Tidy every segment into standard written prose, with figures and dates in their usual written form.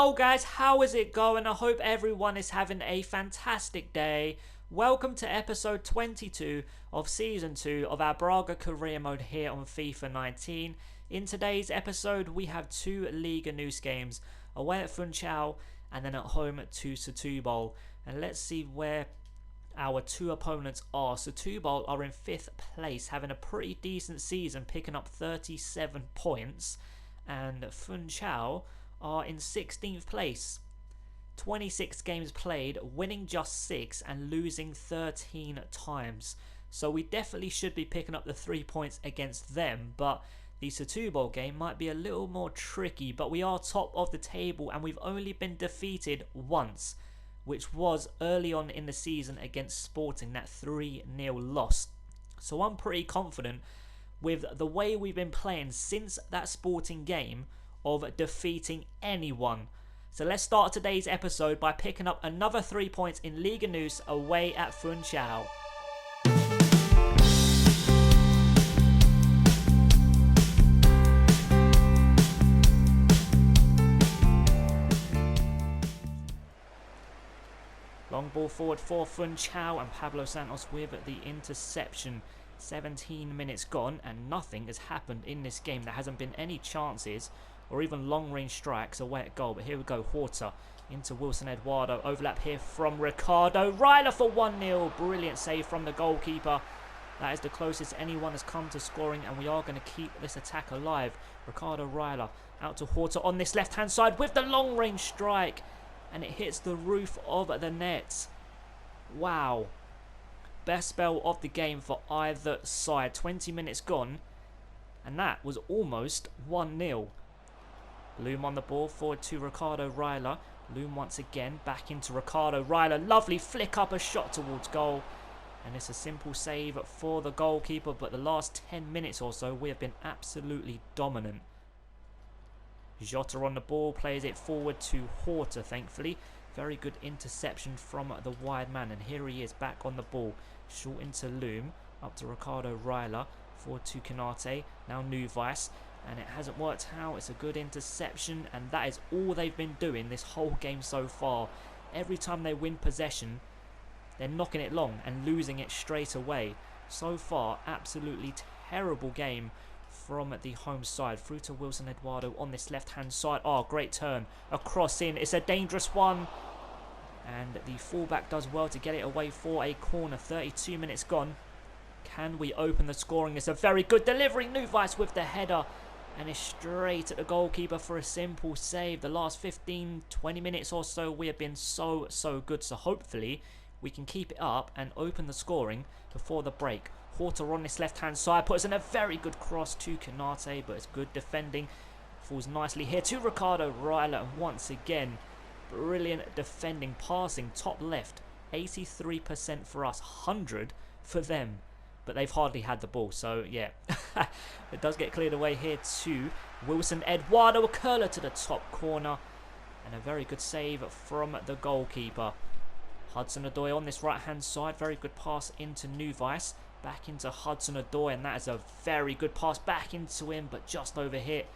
Yo guys, how is it going? I hope everyone is having a fantastic day. Welcome to episode 22 of season 2 of our Braga career mode here on FIFA 19. In today's episode we have two Liga NOS games, away at Funchal and then at home to Setúbal. And let's see where our two opponents are. Setúbal are in 5th place, having a pretty decent season, picking up 37 points. And Funchal are in 16th place, 26 games played, winning just 6 and losing 13 times. So we definitely should be picking up the 3 points against them, but the Setúbal game might be a little more tricky. But we are top of the table and we've only been defeated once, which was early on in the season against Sporting, that 3-0 loss. So I'm pretty confident with the way we've been playing since that Sporting game of defeating anyone. So let's start today's episode by picking up another 3 points in Liga NOS away at Funchal. Long ball forward for Funchal and Pablo Santos with the interception. 17 minutes gone and nothing has happened in this game. There hasn't been any chances or even long range strikes away at goal. But here we go, Horta into Wilson Eduardo. Overlap here from Ricardo. Ryler for 1-0. Brilliant save from the goalkeeper. That is the closest anyone has come to scoring, and we are going to keep this attack alive. Ricardo Ryler out to Horta on this left hand side with the long range strike, and it hits the roof of the net. Wow. Best spell of the game for either side. 20 minutes gone and that was almost 1-0. Loom on the ball, forward to Ricardo Ryler. Loom once again, back into Ricardo Ryler. Lovely flick up, a shot towards goal. And it's a simple save for the goalkeeper, but the last 10 minutes or so we have been absolutely dominant. Jota on the ball, plays it forward to Horta, thankfully. Very good interception from the wide man, and here he is back on the ball. Short into Loom, up to Ricardo Ryler, forward to Canate, now Nuvice. And it hasn't worked out. It's a good interception, and that is all they've been doing this whole game so far. Every time they win possession, they're knocking it long and losing it straight away. So far, absolutely terrible game from the home side. Through to Wilson Eduardo on this left hand side. Oh, great turn, a cross in. It's a dangerous one, and the fullback does well to get it away for a corner. 32 minutes gone. Can we open the scoring? It's a very good delivery. Nuvice with the header, and it's straight at the goalkeeper for a simple save. The last 15-20 minutes or so we have been so good, so hopefully we can keep it up and open the scoring before the break. Horta on this left hand side puts in a very good cross to Canate, but it's good defending. Falls nicely here to Ricardo Ryler, and once again brilliant defending, passing top left. 83% for us, 100 for them. But they've hardly had the ball, so yeah. It does get cleared away here to Wilson Eduardo. A curler to the top corner, and a very good save from the goalkeeper. Hudson-Odoi on this right hand side. Very good pass into Nuvice. Back into Hudson-Odoi, and that is a very good pass back into him, but just over hit.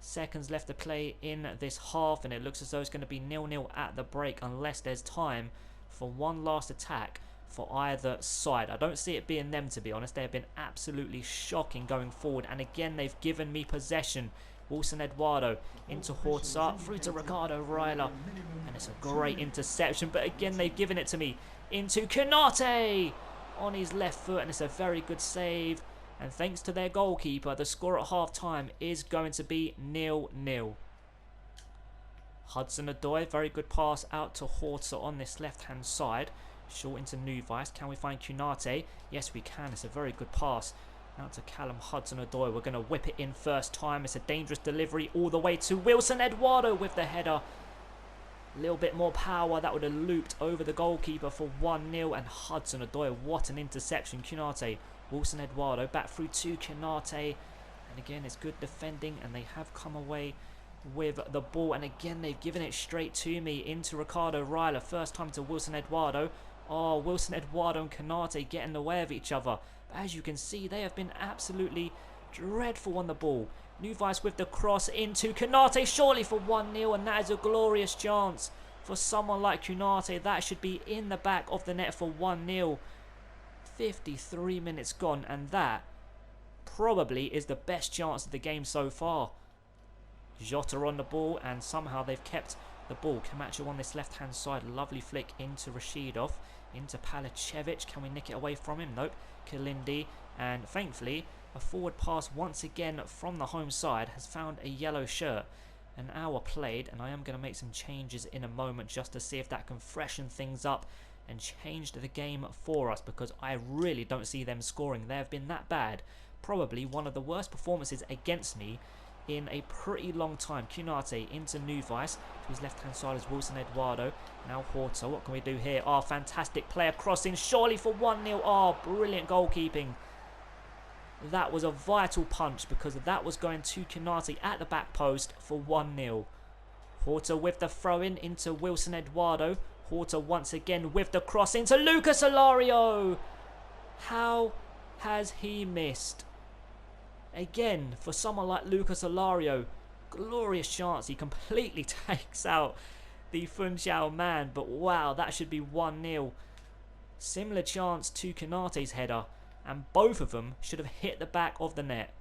Seconds left to play in this half, and it looks as though it's going to be 0-0 at the break unless there's time for one last attack for either side. I don't see it being them, to be honest. They have been absolutely shocking going forward, and again they've given me possession. Wilson Eduardo into Horta, through to Ricardo Ryler, and it's a great interception, but again they've given it to me into Canate on his left foot, and it's a very good save. And thanks to their goalkeeper, the score at half time is going to be 0-0. Hudson-Odoi, very good pass out to Horta on this left hand side. Short into Nuvice. Can we find Canate? Yes, we can. It's a very good pass out to Callum Hudson-Odoi. We're going to whip it in first time. It's a dangerous delivery all the way to Wilson Eduardo with the header. A little bit more power. That would have looped over the goalkeeper for 1-0. And Hudson-Odoi, what an interception. Canate, Wilson Eduardo, back through to Canate. And again, it's good defending, and they have come away with the ball. And again, they've given it straight to me into Ricardo Ryler. First time to Wilson Eduardo. Oh, Wilson Eduardo and Canate get in the way of each other. But as you can see, they have been absolutely dreadful on the ball. Nuvice with the cross into Konate, surely for 1-0, and that is a glorious chance for someone like Konate. That should be in the back of the net for 1-0. 53 minutes gone, and that probably is the best chance of the game so far. Jota on the ball, and somehow they've kept the ball. Camacho on this left hand side, lovely flick into Rashidov, into Palacevic. Can we nick it away from him? Nope. Kalindi, and thankfully a forward pass once again from the home side has found a yellow shirt. An hour played, and I am going to make some changes in a moment just to see if that can freshen things up and change the game for us, because I really don't see them scoring. They have been that bad. Probably one of the worst performances against me in a pretty long time. Konate into Nuvice, to his left hand side is Wilson Eduardo. Now Horta, what can we do here? Oh, fantastic player crossing, surely for 1-0. Oh, brilliant goalkeeping. That was a vital punch, because that was going to Konate at the back post for 1-0. Horta with the throw in into Wilson Eduardo. Horta once again with the cross into Lucas Alario. How has he missed? Again, for someone like Lucas Alario, glorious chance. He completely takes out the Funchal man, but wow, that should be 1-0. Similar chance to Konate's header, and both of them should have hit the back of the net.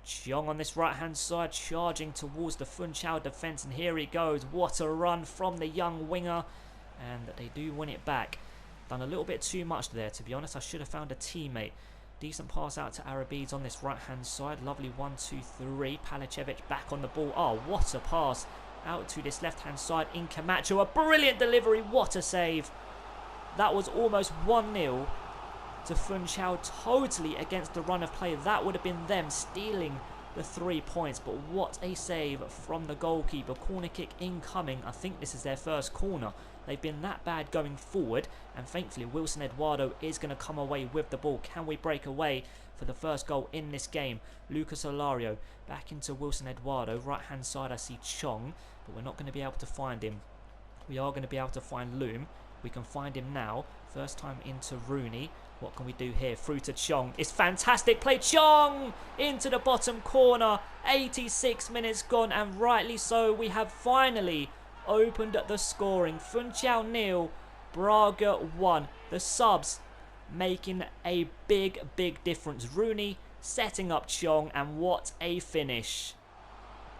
Chong on this right hand side, charging towards the Funchal defence, and here he goes. What a run from the young winger, and they do win it back. Done a little bit too much there, to be honest. I should have found a teammate. Decent pass out to Arabides on this right hand side. Lovely 1-2-3. Palacevic back on the ball. Oh, what a pass out to this left hand side in Camacho. A brilliant delivery. What a save. That was almost 1-0 to Funchal, totally against the run of play. That would have been them stealing the 3 points, but what a save from the goalkeeper. Corner kick incoming. I think this is their first corner. They've been that bad going forward, and thankfully Wilson Eduardo is going to come away with the ball. Can we break away for the first goal in this game? Lucas Alario back into Wilson Eduardo. Right hand side I see Chong, but we're not going to be able to find him. We are going to be able to find Loom. We can find him now. First time into Rooney. What can we do here? Through to Chong. It's fantastic play. Chong into the bottom corner. 86 minutes gone, and rightly so. We have finally opened the scoring. Funchal 0, Braga 1. The subs making a big difference. Rooney setting up Chong, and what a finish.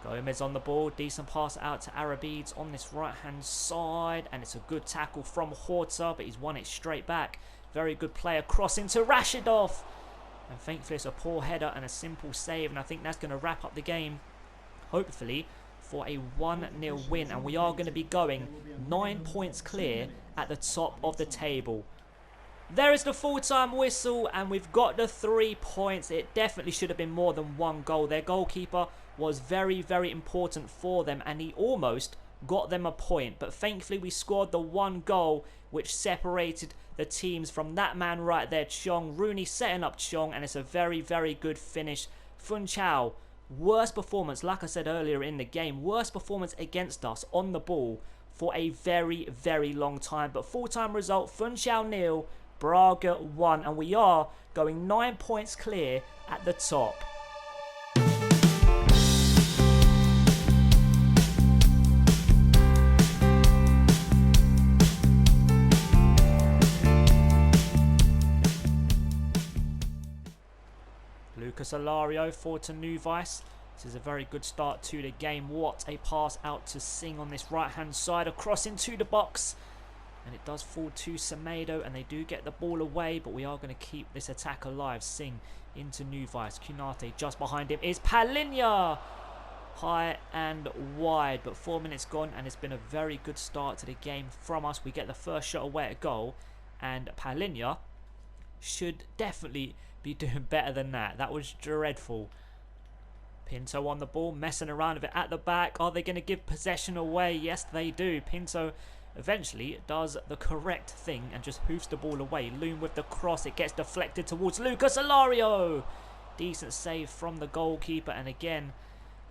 Gomez on the ball. Decent pass out to Arabides on this right hand side, and it's a good tackle from Horta, but he's won it straight back. Very good player crossing to Rashidov, and thankfully it's a poor header and a simple save, and I think that's going to wrap up the game, hopefully, for a 1-0 win. And we are going to be going 9 points clear at the top of the table. There is the full-time whistle, and we've got the 3 points. It definitely should have been more than 1 goal. Their goalkeeper was very important for them, and he almost got them a point, but thankfully we scored the 1 goal which separated the teams from that man right there, Chong. Rooney setting up Chong, and it's a very good finish. Funchal, worst performance, like I said earlier in the game, worst performance against us on the ball for a very long time. But full-time result, Funchal 0, Braga 1, and we are going 9 points clear at the top. Lucas Alario forward to Nuvice. This is a very good start to the game. What a pass out to Singh on this right hand side, across into the box, and it does fall to Semedo, and they do get the ball away, but we are going to keep this attack alive. Singh into Nuvice. Konate just behind him is Palinha, high and wide, but 4 minutes gone, and it's been a very good start to the game from us. We get the first shot away at goal, and Palinha should definitely be doing better than that. That was dreadful. Pinto on the ball, messing around with it at the back. Are they going to give possession away? Yes, they do. Pinto eventually does the correct thing and just hoofs the ball away. Loom with the cross. It gets deflected towards Lucas Alario. Decent save from the goalkeeper, and again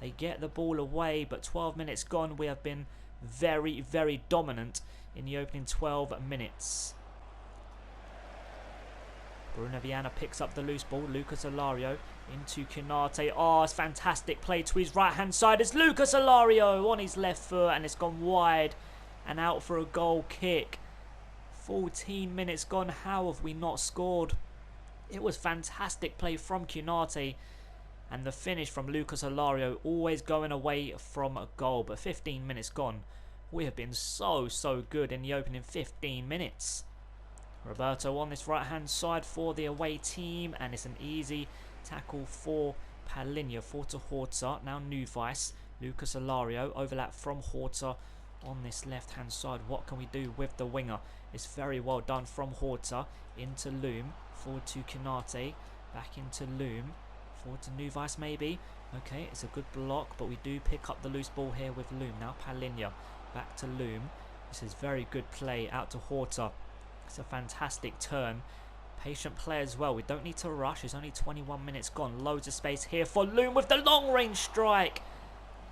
they get the ball away, but 12 minutes gone. We have been very dominant in the opening 12 minutes. Bruno Viana picks up the loose ball. Lucas Alario into Konate. Oh, it's fantastic play to his right-hand side. It's Lucas Alario on his left foot, and it's gone wide and out for a goal kick. 14 minutes gone. How have we not scored? It was fantastic play from Konate, and the finish from Lucas Alario, always going away from a goal. But 15 minutes gone. We have been so good in the opening 15 minutes. Roberto on this right-hand side for the away team, and it's an easy tackle for Palinha. For to Horta, now Nuvice. Lucas Alario, overlap from Horta on this left-hand side. What can we do with the winger? It's very well done from Horta into Loom. Forward to Konate, back into Loom. Forward to Nuvice maybe. Okay, it's a good block, but we do pick up the loose ball here with Loom. Now Palinha, back to Loom. This is very good play out to Horta. It's a fantastic turn. Patient play as well. We don't need to rush. It's only 21 minutes gone. Loads of space here for Loom with the long range strike.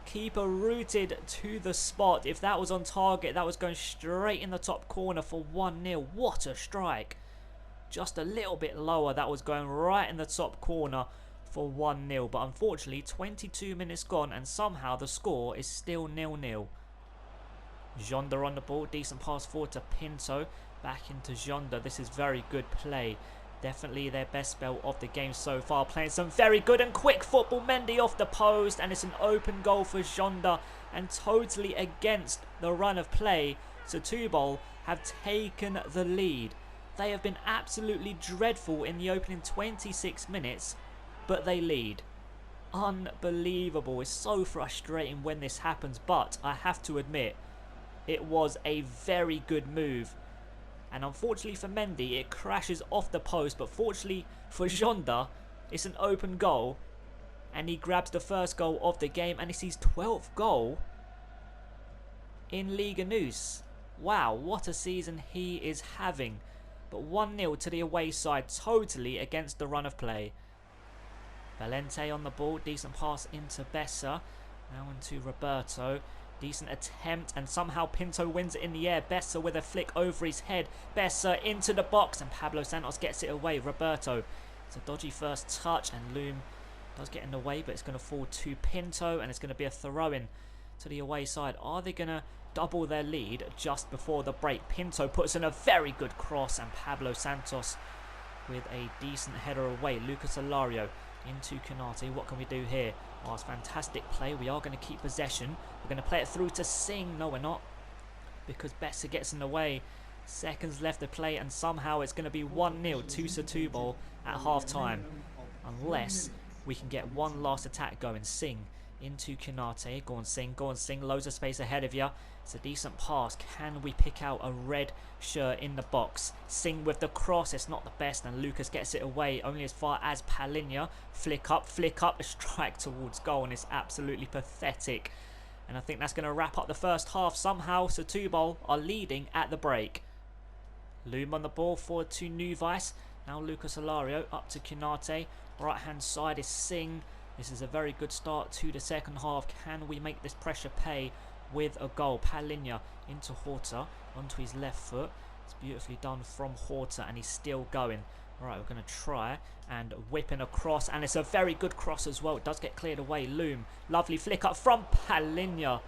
Keeper rooted to the spot. If that was on target, that was going straight in the top corner for 1-0. What a strike. Just a little bit lower. That was going right in the top corner for 1-0. But unfortunately, 22 minutes gone, and somehow the score is still 0-0. Jonda on the ball. Decent pass forward to Pinto. Back into Jonda. This is very good play. Definitely their best spell of the game so far. Playing some very good and quick football. Mendy off the post, and it's an open goal for Jonda, and totally against the run of play. Setúbal have taken the lead. They have been absolutely dreadful in the opening 26 minutes, but they lead. Unbelievable. It's so frustrating when this happens, but I have to admit, it was a very good move. And unfortunately for Mendy, it crashes off the post. But fortunately for Jonda, it's an open goal. And he grabs the first goal of the game. And it's his 12th goal in Liga NOS. Wow, what a season he is having. But 1-0 to the away side, totally against the run of play. Valente on the ball. Decent pass into Bessa. Now into Roberto. Decent attempt, and somehow Pinto wins it in the air. Bessa with a flick over his head. Bessa into the box, and Pablo Santos gets it away. Roberto, it's a dodgy first touch, and Loom does get in the way, but it's going to fall to Pinto, and it's going to be a throw-in to the away side. Are they going to double their lead just before the break? Pinto puts in a very good cross, and Pablo Santos with a decent header away. Lucas Alario into Konate. What can we do here? Oh, it's fantastic play. We are going to keep possession. We're going to play it through to Singh. No, we're not, because Bessa gets in the way. Seconds left to play, and somehow it's going to be 1-0 to Setúbal at half-time. Unless we can get one last attack going. Singh into Konate. Go on, Singh. Go on, Singh. Loads of space ahead of you. It's a decent pass. Can we pick out a red shirt in the box? Singh with the cross. It's not the best, and Lucas gets it away only as far as Palinha. Flick up, a strike towards goal, and it's absolutely pathetic. And I think that's going to wrap up the first half. Somehow Setúbal are leading at the break. Loom on the ball, forward to Nuvice. Now Lucas Alario up to Konate. Right hand side is Singh. This is a very good start to the second half. Can we make this pressure pay with a goal? Palinha into Horta, onto his left foot. It's beautifully done from Horta, and he's still going. Alright, we're going to try and whip in a cross, and it's a very good cross as well. It does get cleared away. Loom, lovely flick up from Palinha.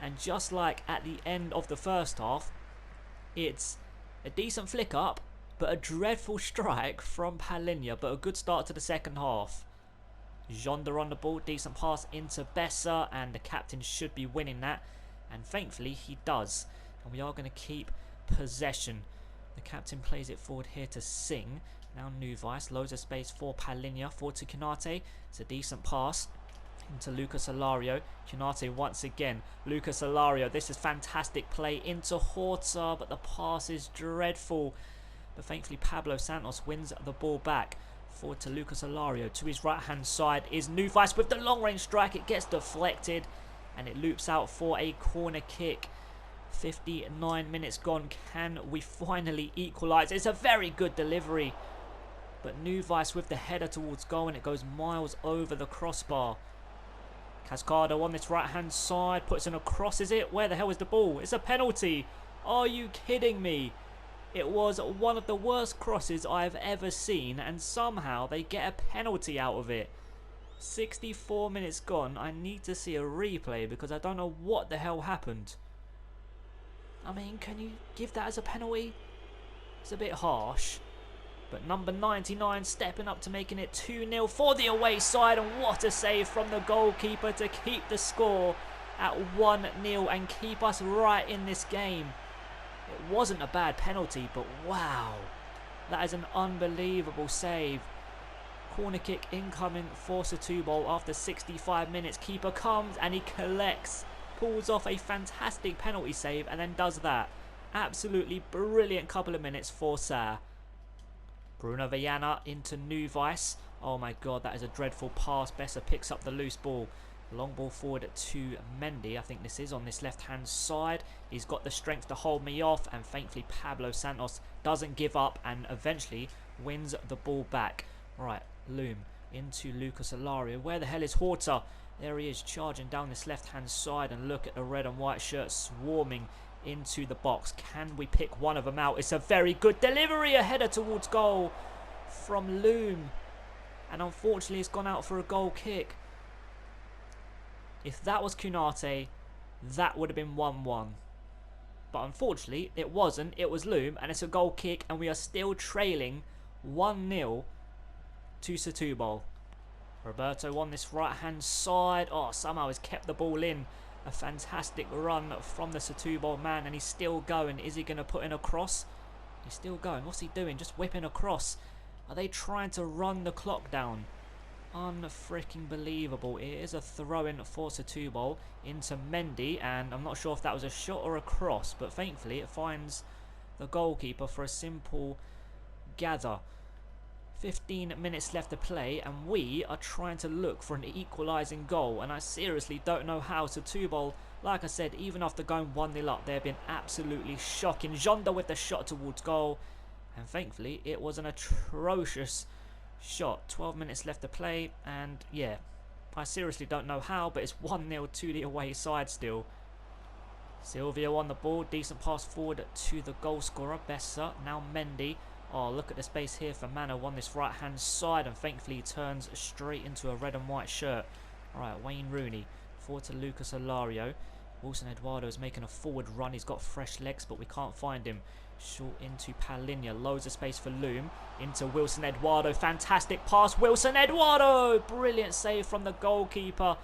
And just like at the end of the first half, it's a decent flick up, but a dreadful strike from Palinha, but a good start to the second half. Jonda on the ball, decent pass into Bessa, and the captain should be winning that, and thankfully he does. And we are going to keep possession. The captain plays it forward here to Singh. Now Nuvice, loads of space for Palinha, forward to Konate. It's a decent pass into Lucas Alario. Konate once again. Lucas Alario, this is fantastic play into Horta, but the pass is dreadful. But thankfully Pablo Santos wins the ball back. Forward to Lucas Alario. To his right hand side is Nuvice with the long range strike. It gets deflected, and it loops out for a corner kick. 59 minutes gone. Can we finally equalise? It's a very good delivery, but Nuvice with the header towards goal, and it goes miles over the crossbar. Cascado on this right hand side puts in a cross. Is it? Where the hell is the ball? It's a penalty. Are you kidding me? It was one of the worst crosses I've ever seen, and somehow they get a penalty out of it. 64 minutes gone. I need to see a replay because I don't know what the hell happened. I mean, can you give that as a penalty? It's a bit harsh. But number 99 stepping up to making it 2-0 for the away side. And what a save from the goalkeeper to keep the score at 1-0 and keep us right in this game. It wasn't a bad penalty, but wow. That is an unbelievable save. Corner kick incoming for Setúbal after 65 minutes. Keeper comes and he collects. Pulls off a fantastic penalty save and then does that. Absolutely brilliant couple of minutes for Sa. Bruno Viana into Nuvice. Oh my god, that is a dreadful pass. Bessa picks up the loose ball. Long ball forward to Mendy. I think this is on this left-hand side. He's got the strength to hold me off. And thankfully Pablo Santos doesn't give up and eventually wins the ball back. Right, Loom into Lucas Alario. Where the hell is Horta? There he is charging down this left-hand side. And look at the red and white shirt swarming into the box. Can we pick one of them out? It's a very good delivery. A header towards goal from Loom. And unfortunately it's gone out for a goal kick. If that was Kunate, that would have been 1-1. But unfortunately, it wasn't. It was Loom, and it's a goal kick, and we are still trailing 1-0 to Setúbal. Roberto on this right-hand side. Oh, somehow he's kept the ball in. A fantastic run from the Setúbal man, and he's still going. Is he going to put in a cross? He's still going. What's he doing? Just whipping across. Are they trying to run the clock down? Unfreaking believable. It is a throw-in for Setúbal into Mendy, and I'm not sure if that was a shot or a cross, but thankfully it finds the goalkeeper for a simple gather. 15 minutes left to play, and we are trying to look for an equalising goal, and I seriously don't know how. Setúbal, like I said, even after going 1-0 up, they've been absolutely shocking. Jonda with the shot towards goal, and thankfully it was an atrocious shot. 12 minutes left to play, and yeah, I seriously don't know how, but it's 1-0 to the away side still. Silvio on the ball, decent pass forward to the goal scorer, Bessa. Now Mendy. Oh, look at the space here for Mano on this right hand side, and thankfully he turns straight into a red and white shirt. Alright, Wayne Rooney forward to Lucas Alario. Wilson Eduardo is making a forward run. He's got fresh legs, but we can't find him. Short into Palinha. Loads of space for Loom. Into Wilson Eduardo. Fantastic pass. Wilson Eduardo. Brilliant save from the goalkeeper.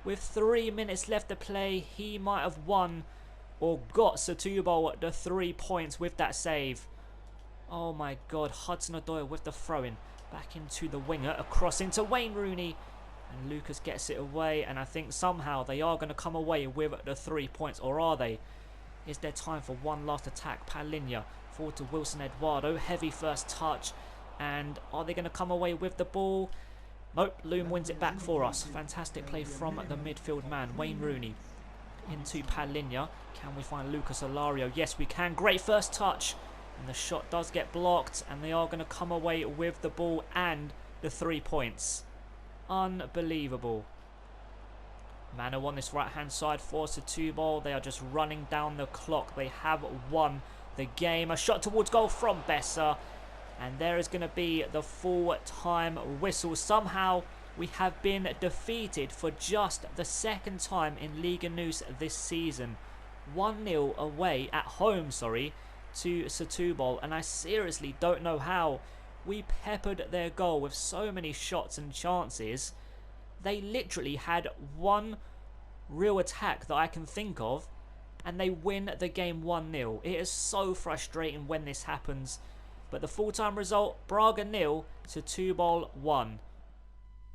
With 3 minutes left to play, he might have won or got Setúbal the 3 points with that save. Oh my god. Hudson-Odoi with the throw-in. Back into the winger. Across into Wayne Rooney. And Lucas gets it away. And I think somehow they are going to come away with the 3 points. Or are they? Is there time for one last attack? Palinha forward to Wilson Eduardo. Heavy first touch. And are they going to come away with the ball? Nope. Loom wins it back for us. Fantastic play from the midfield man. Wayne Rooney into Palinha. Can we find Lucas Alario? Yes, we can. Great first touch. And the shot does get blocked. And they are going to come away with the ball and the 3 points. Unbelievable. Mano on this right hand side for Setúbal. They are just running down the clock. They have won the game. A shot towards goal from Bessa. And there is going to be the full time whistle. Somehow we have been defeated for just the second time in Liga NOS this season. 1-0 away at home, to Setúbal. And I seriously don't know how. We peppered their goal with so many shots and chances. They literally had one real attack that I can think of, and they win the game 1-0. It is so frustrating when this happens. But the full-time result, Braga 0, Setúbal 1.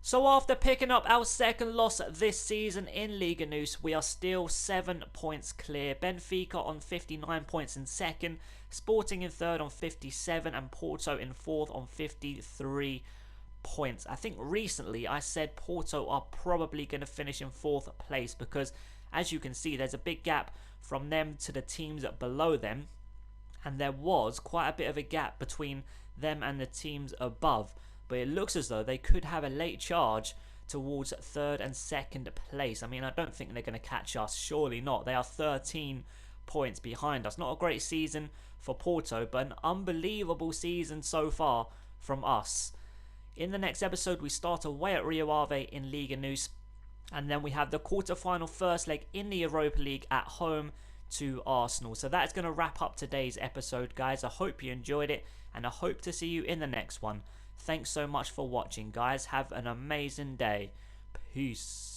So after picking up our second loss this season in Liga NOS, we are still 7 points clear. Benfica on 59 points in second, Sporting in third on 57, and Porto in fourth on 53 points. I think recently I said Porto are probably going to finish in fourth place because, as you can see, there's a big gap from them to the teams below them, and there was quite a bit of a gap between them and the teams above. But it looks as though they could have a late charge towards third and second place. I mean, I don't think they're going to catch us. Surely not. They are 13 points behind us. Not a great season for Porto, but an unbelievable season so far from us. In the next episode, we start away at Rio Ave in Liga NOS, and then we have the quarter-final first leg in the Europa League at home to Arsenal. So that's going to wrap up today's episode, guys. I hope you enjoyed it, and I hope to see you in the next one. Thanks so much for watching, guys. Have an amazing day. Peace.